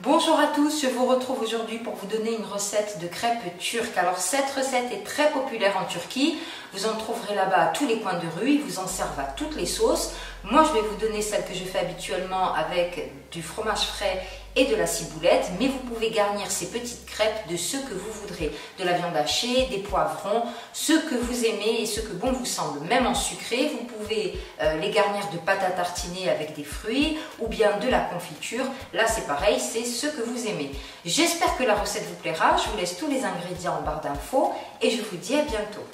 Bonjour à tous, je vous retrouve aujourd'hui pour vous donner une recette de crêpes turques. Alors cette recette est très populaire en Turquie, vous en trouverez là-bas à tous les coins de rue, ils vous en servent à toutes les sauces. Moi je vais vous donner celle que je fais habituellement avec du fromage frais et de la ciboulette, mais vous pouvez garnir ces petites crêpes de ce que vous voudrez, de la viande hachée, des poivrons, ce que vous aimez et ce que bon vous semble. Même en sucré, vous pouvez les garnir de pâte à tartiner avec des fruits ou bien de la confiture. Là c'est pareil, c'est ce que vous aimez. J'espère que la recette vous plaira, je vous laisse tous les ingrédients en barre d'infos et je vous dis à bientôt.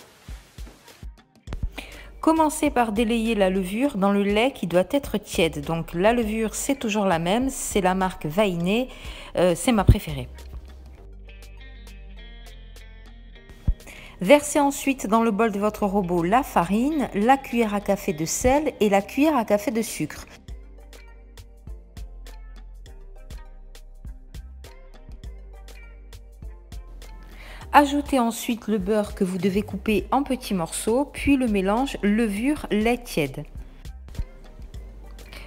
Commencez par délayer la levure dans le lait qui doit être tiède. Donc la levure, c'est toujours la même, c'est la marque Vainé, c'est ma préférée. Versez ensuite dans le bol de votre robot la farine, la cuillère à café de sel et la cuillère à café de sucre. Ajoutez ensuite le beurre que vous devez couper en petits morceaux, puis le mélange levure-lait tiède.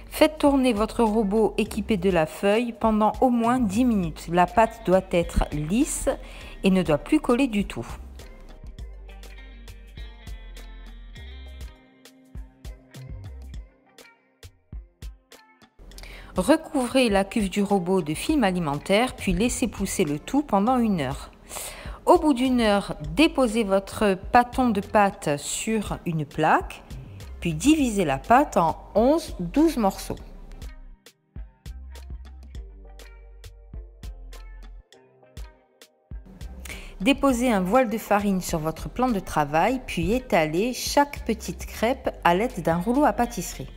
Faites tourner votre robot équipé de la feuille pendant au moins 10 minutes. La pâte doit être lisse et ne doit plus coller du tout. Recouvrez la cuve du robot de film alimentaire, puis laissez pousser le tout pendant 1 heure. Au bout d'1 heure, déposez votre pâton de pâte sur une plaque, puis divisez la pâte en 11-12 morceaux. Déposez un voile de farine sur votre plan de travail, puis étalez chaque petite crêpe à l'aide d'un rouleau à pâtisserie.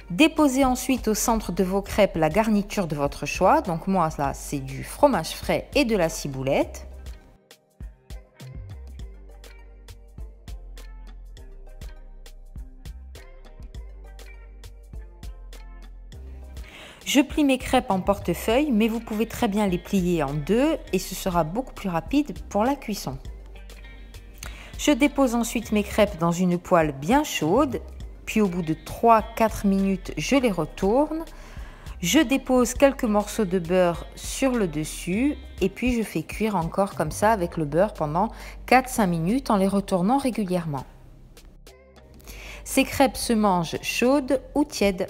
Déposez ensuite au centre de vos crêpes la garniture de votre choix. Donc moi là c'est du fromage frais et de la ciboulette. Je plie mes crêpes en portefeuille, mais vous pouvez très bien les plier en deux et ce sera beaucoup plus rapide pour la cuisson. Je dépose ensuite mes crêpes dans une poêle bien chaude. Puis au bout de 3-4 minutes, je les retourne. Je dépose quelques morceaux de beurre sur le dessus et puis je fais cuire encore comme ça avec le beurre pendant 4-5 minutes en les retournant régulièrement. Ces crêpes se mangent chaudes ou tièdes.